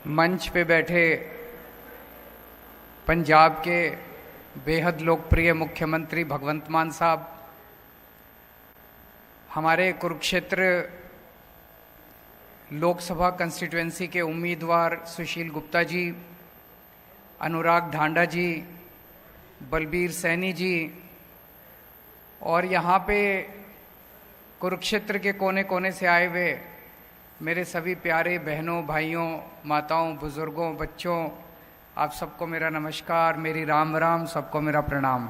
मंच पे बैठे पंजाब के बेहद लोकप्रिय मुख्यमंत्री भगवंत मान साहब, हमारे कुरुक्षेत्र लोकसभा कंस्टिट्यूएंसी के उम्मीदवार सुशील गुप्ता जी, अनुराग ढांडा जी, बलबीर सैनी जी और यहाँ पे कुरुक्षेत्र के कोने कोने से आए हुए मेरे सभी प्यारे बहनों, भाइयों, माताओं, बुजुर्गों, बच्चों, आप सबको मेरा नमस्कार, मेरी राम राम, सबको मेरा प्रणाम।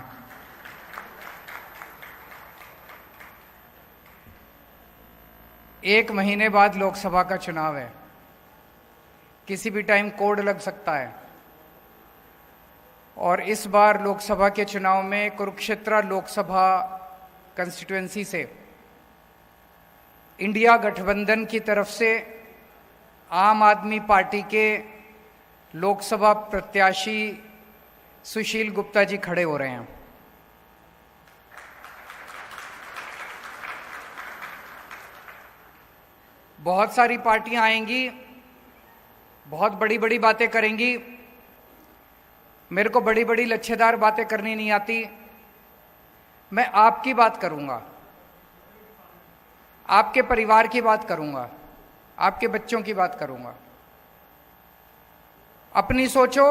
एक महीने बाद लोकसभा का चुनाव है। किसी भी टाइम कोड लग सकता है और इस बार लोकसभा के चुनाव में कुरुक्षेत्र लोकसभा कंस्टिट्यूएंसी से इंडिया गठबंधन की तरफ से आम आदमी पार्टी के लोकसभा प्रत्याशी सुशील गुप्ता जी खड़े हो रहे हैं। बहुत सारी पार्टियां आएंगी, बहुत बड़ी बड़ी बातें करेंगी। मेरे को बड़ी बड़ी लच्छेदार बातें करनी नहीं आती। मैं आपकी बात करूंगा, आपके परिवार की बात करूंगा, आपके बच्चों की बात करूंगा। अपनी सोचो,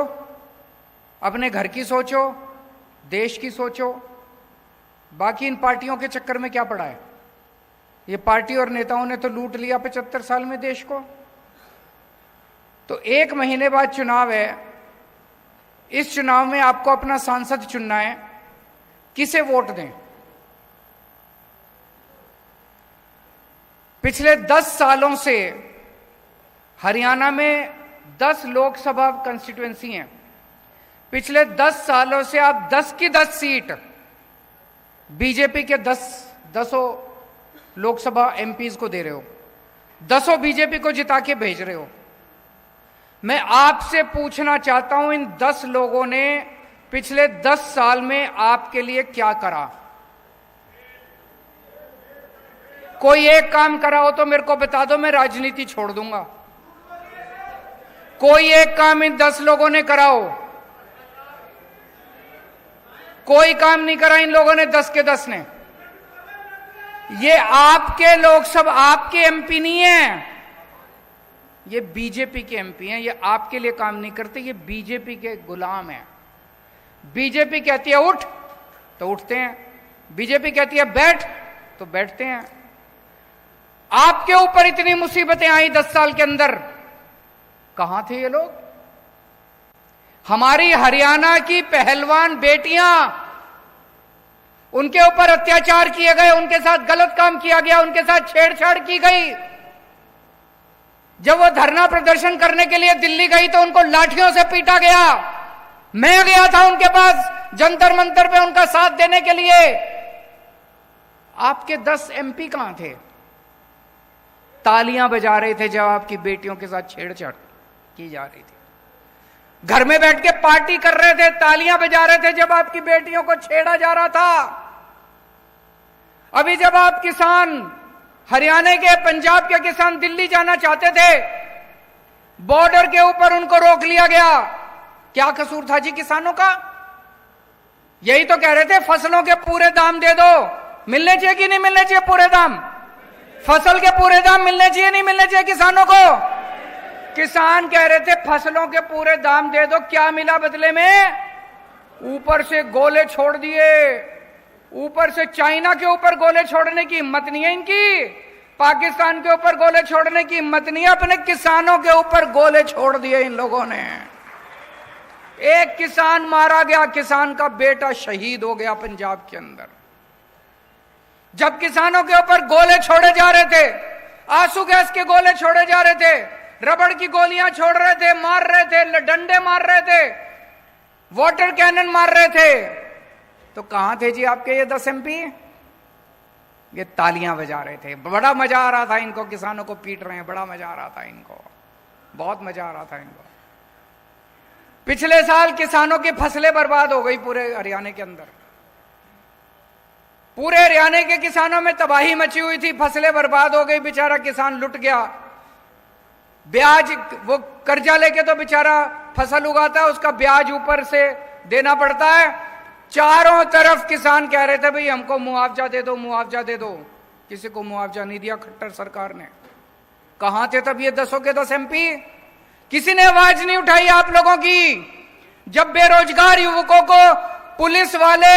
अपने घर की सोचो, देश की सोचो। बाकी इन पार्टियों के चक्कर में क्या पड़ा है? ये पार्टी और नेताओं ने तो लूट लिया 75 साल में देश को। तो एक महीने बाद चुनाव है। इस चुनाव में आपको अपना सांसद चुनना है। किसे वोट दें? पिछले 10 सालों से हरियाणा में 10 लोकसभा कंस्टिट्यूएंसी हैं। पिछले 10 सालों से आप 10 की 10 सीट बीजेपी के 10 लोकसभा एमपीज को दे रहे हो, 10 बीजेपी को जिता के भेज रहे हो। मैं आपसे पूछना चाहता हूं, इन 10 लोगों ने पिछले 10 साल में आपके लिए क्या करा? कोई एक काम करा हो तो मेरे को बता दो, मैं राजनीति छोड़ दूंगा। कोई एक काम इन 10 लोगों ने करा हो? कोई काम नहीं करा इन लोगों ने, 10 के 10 ने। ये आपके लोकसभा, आपके एमपी नहीं है, ये बीजेपी के एमपी हैं। ये आपके लिए काम नहीं करते, ये बीजेपी के गुलाम हैं। बीजेपी कहती है उठ तो उठते हैं, बीजेपी कहती है बैठ तो बैठते हैं। आपके ऊपर इतनी मुसीबतें आई 10 साल के अंदर, कहां थे ये लोग? हमारी हरियाणा की पहलवान बेटियां, उनके ऊपर अत्याचार किए गए, उनके साथ गलत काम किया गया, उनके साथ छेड़छाड़ की गई। जब वो धरना प्रदर्शन करने के लिए दिल्ली गई तो उनको लाठियों से पीटा गया। मैं गया था उनके पास जंतर मंतर पे उनका साथ देने के लिए। आपके 10 एमपी कहां थे? तालियां बजा रहे थे जब आपकी बेटियों के साथ छेड़छाड़ की जा रही थी। घर में बैठ के पार्टी कर रहे थे, तालियां बजा रहे थे जब आपकी बेटियों को छेड़ा जा रहा था। अभी जब आप किसान, हरियाणा के, पंजाब के किसान दिल्ली जाना चाहते थे, बॉर्डर के ऊपर उनको रोक लिया गया। क्या कसूर था जी किसानों का? यही तो कह रहे थे फसलों के पूरे दाम दे दो। मिलने चाहिए कि नहीं मिलने चाहिए पूरे दाम? फसल के पूरे दाम मिलने चाहिए नहीं मिलने चाहिए किसानों को? किसान कह रहे थे फसलों के पूरे दाम दे दो। क्या मिला बदले में? ऊपर से गोले छोड़ दिए। ऊपर से चाइना के ऊपर गोले छोड़ने की हिम्मत नहीं है इनकी, पाकिस्तान के ऊपर गोले छोड़ने की हिम्मत नहीं है, अपने किसानों के ऊपर गोले छोड़ दिए इन लोगों ने। एक किसान मारा गया, किसान का बेटा शहीद हो गया पंजाब के अंदर। जब किसानों के ऊपर गोले छोड़े जा रहे थे, आंसू गैस के गोले छोड़े जा रहे थे, रबड़ की गोलियां छोड़ रहे थे, मार रहे थे, डंडे मार रहे थे, वाटर कैनन मार रहे थे, तो कहां थे जी आपके ये 10 एमपी? ये तालियां बजा रहे थे। बड़ा मजा आ रहा था इनको, किसानों को पीट रहे हैं, बड़ा मजा आ रहा था इनको, बहुत मजा आ रहा था इनको। पिछले साल किसानों की फसलें बर्बाद हो गई पूरे हरियाणा के अंदर। पूरे हरियाणा के किसानों में तबाही मची हुई थी, फसलें बर्बाद हो गई, बेचारा किसान लुट गया। ब्याज, वो कर्जा लेके तो बेचारा फसल उगाता है, उसका ब्याज ऊपर से देना पड़ता है। चारों तरफ किसान कह रहे थे भाई हमको मुआवजा दे दो, मुआवजा दे दो। किसी को मुआवजा नहीं दिया खट्टर सरकार ने। कहां थे तब ये 10 के 10 MP? किसी ने आवाज नहीं उठाई आप लोगों की। जब बेरोजगार युवकों को पुलिस वाले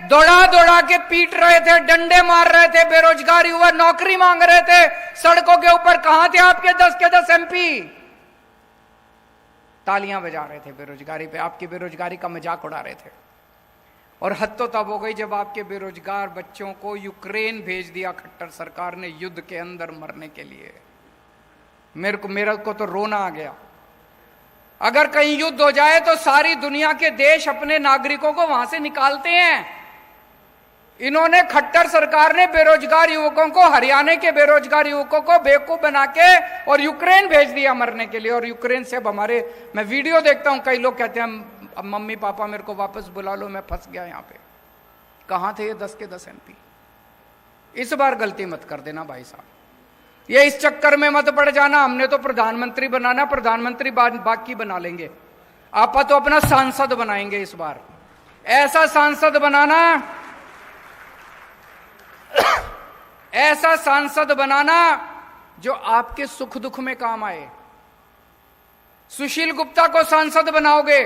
दौड़ा दौड़ा के पीट रहे थे, डंडे मार रहे थे, बेरोजगार युवा नौकरी मांग रहे थे सड़कों के ऊपर, कहां थे आपके 10 के 10 MP? तालियां बजा रहे थे बेरोजगारी पे, आपकी बेरोजगारी का मजाक उड़ा रहे थे। और हद तो तब हो गई जब आपके बेरोजगार बच्चों को यूक्रेन भेज दिया खट्टर सरकार ने युद्ध के अंदर मरने के लिए। मेरे को तो रोना आ गया। अगर कहीं युद्ध हो जाए तो सारी दुनिया के देश अपने नागरिकों को वहां से निकालते हैं। इन्होंने, खट्टर सरकार ने बेरोजगार युवकों को, हरियाणा के बेरोजगार युवकों को बेवकूफ बना के और यूक्रेन भेज दिया मरने के लिए। और यूक्रेन से अब हमारे, मैं वीडियो देखता हूं, कई लोग कहते हैं अब मम्मी पापा मेरे को वापस बुला लो, मैं फंस गया यहां पे। कहां थे ये 10 के 10 MP? इस बार गलती मत कर देना भाई साहब, ये इस चक्कर में मत पड़ जाना हमने तो प्रधानमंत्री बनाना, प्रधानमंत्री बाकी बना लेंगे, आप तो अपना सांसद बनाएंगे इस बार। ऐसा सांसद बनाना, ऐसा सांसद बनाना जो आपके सुख दुख में काम आए। सुशील गुप्ता को सांसद बनाओगे,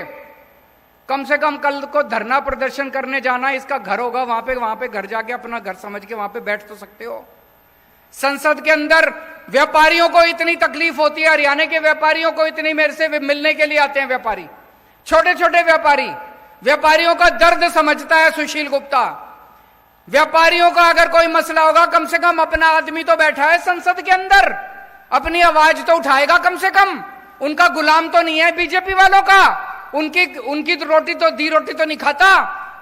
कम से कम कल को धरना प्रदर्शन करने जाना, इसका घर होगा वहां पे घर जाके अपना घर समझ के वहां पे बैठ तो सकते हो। संसद के अंदर व्यापारियों को इतनी तकलीफ होती है, हरियाणा के व्यापारियों को इतनी, मेरे से मिलने के लिए आते हैं व्यापारी, छोटे छोटे व्यापारी, व्यापारियों का दर्द समझता है सुशील गुप्ता। व्यापारियों का अगर कोई मसला होगा, कम से कम अपना आदमी तो बैठा है संसद के अंदर, अपनी आवाज तो उठाएगा कम से कम। उनका गुलाम तो नहीं है बीजेपी वालों का, उनकी तो रोटी तो नहीं खाता,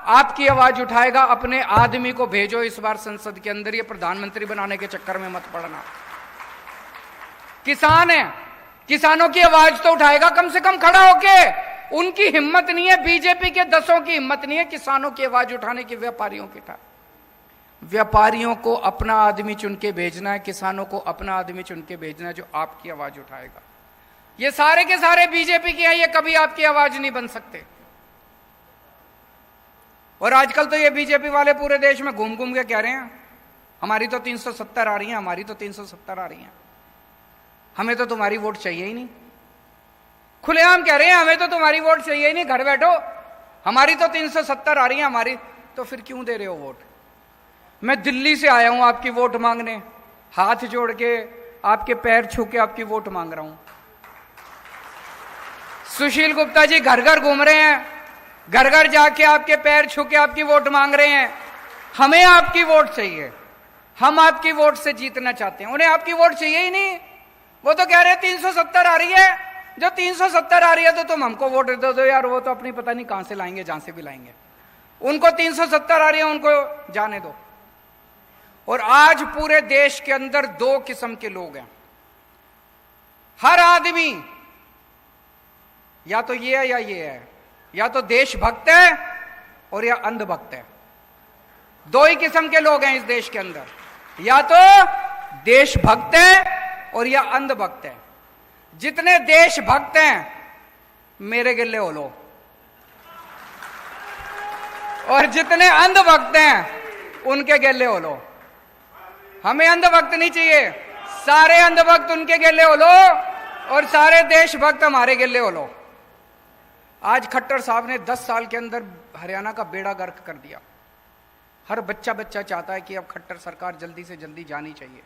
आपकी आवाज उठाएगा। अपने आदमी को भेजो इस बार संसद के अंदर, ये प्रधानमंत्री बनाने के चक्कर में मत पड़ना। किसान है, किसानों की आवाज तो उठाएगा कम से कम खड़ा होके। उनकी हिम्मत नहीं है, बीजेपी के 10 की हिम्मत नहीं है किसानों की आवाज उठाने की, व्यापारियों की था। व्यापारियों को अपना आदमी चुन के भेजना है, किसानों को अपना आदमी चुन के भेजना है जो आपकी आवाज उठाएगा। ये सारे के सारे बीजेपी के हैं, ये कभी आपकी आवाज नहीं बन सकते। और आजकल तो ये बीजेपी वाले पूरे देश में घूम घूम के कह रहे हैं हमारी तो 370 आ रही है, हमारी तो 370 आ रही है, हमें तो तुम्हारी वोट चाहिए ही नहीं। खुलेआम कह रहे हैं हमें तो तुम्हारी वोट चाहिए ही नहीं, घर बैठो, हमारी तो 370 आ रही है हमारी। तो फिर क्यों दे रहे हो वोट? मैं दिल्ली से आया हूं आपकी वोट मांगने, हाथ जोड़ के आपके पैर छू के आपकी वोट मांग रहा हूं। सुशील गुप्ता जी घर घर घूम रहे हैं, घर घर जाके आपके पैर छू के आपकी वोट मांग रहे हैं। हमें आपकी वोट चाहिए, हम आपकी वोट से जीतना चाहते हैं, उन्हें आपकी वोट चाहिए ही नहीं। वो तो कह रहे हैं 370 आ रही है, जो 370 आ रही है तो तुम हमको वोट दे दो यार, वो तो अपनी पता नहीं कहां से लाएंगे, जहां से भी लाएंगे, उनको 370 आ रही है, उनको जाने दो। और आज पूरे देश के अंदर 2 किस्म के लोग हैं। हर आदमी या तो ये है या ये है, या तो देशभक्त है और या अंधभक्त है। 2 ही किस्म के लोग हैं इस देश के अंदर, या तो देशभक्त है और या अंधभक्त है। जितने देशभक्त हैं मेरे गिल्ले हो लो, और जितने अंधभक्त हैं उनके गिल्ले हो लो। हमें अंधभक्त नहीं चाहिए, सारे अंधभक्त उनके गिल्ले हो लो और सारे देशभक्त हमारे गिल्ले हो लो। आज खट्टर साहब ने 10 साल के अंदर हरियाणा का बेड़ा गर्क कर दिया। हर बच्चा चाहता है कि अब खट्टर सरकार जल्दी से जल्दी जानी चाहिए।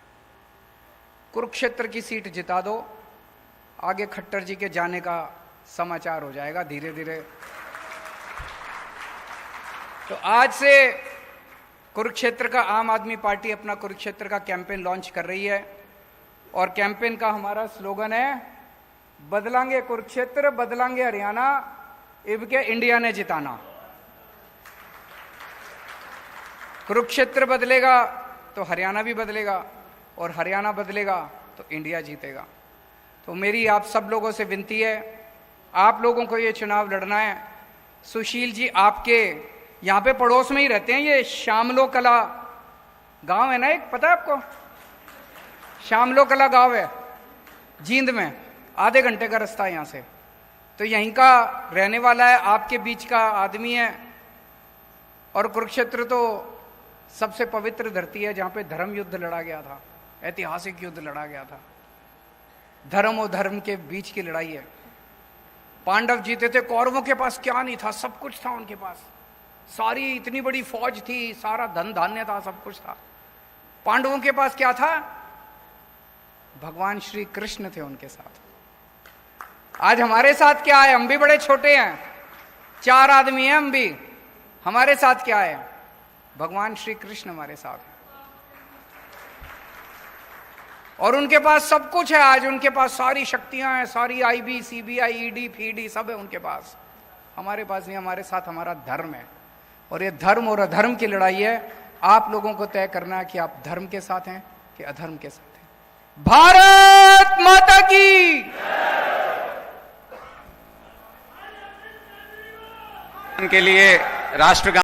कुरुक्षेत्र की सीट जिता दो, आगे खट्टर जी के जाने का समाचार हो जाएगा धीरे धीरे। तो आज से कुरुक्षेत्र का आम आदमी पार्टी अपना कुरुक्षेत्र का कैंपेन लॉन्च कर रही है, और कैंपेन का हमारा स्लोगन है बदलांगे कुरुक्षेत्र, बदलांगे हरियाणा, इब के इंडिया ने जिताना। कुरुक्षेत्र बदलेगा तो हरियाणा भी बदलेगा, और हरियाणा बदलेगा तो इंडिया जीतेगा। तो मेरी आप सब लोगों से विनती है, आप लोगों को ये चुनाव लड़ना है। सुशील जी आपके यहाँ पे पड़ोस में ही रहते हैं, ये श्यामलो कला गांव है ना एक, पता है आपको? श्यामलो कला गांव है जींद में, आधे घंटे का रास्ता है यहां से। तो यहीं का रहने वाला है, आपके बीच का आदमी है। और कुरुक्षेत्र तो सबसे पवित्र धरती है जहां पे धर्म युद्ध लड़ा गया था, ऐतिहासिक युद्ध लड़ा गया था। धर्म और धर्म के बीच की लड़ाई है। पांडव जीते थे, कौरवों के पास क्या नहीं था, सब कुछ था उनके पास। सारी इतनी बड़ी फौज थी, सारा धन धान्य था, सब कुछ था। पांडवों के पास क्या था? भगवान श्री कृष्ण थे उनके साथ। आज हमारे साथ क्या है? हम भी बड़े छोटे हैं, 4 आदमी हैं हम भी। हमारे साथ क्या है? भगवान श्री कृष्ण हमारे साथ है। और उनके पास सब कुछ है। आज उनके पास सारी शक्तियां हैं, सारी आईबी, सीबीआई, ईडी, फीडी सब है उनके पास। हमारे पास नहीं, हमारे साथ हमारा धर्म है। और ये धर्म और अधर्म की लड़ाई है। आप लोगों को तय करना है कि आप धर्म के साथ हैं कि अधर्म के साथ हैं। भारत माता की के लिए राष्ट्रगान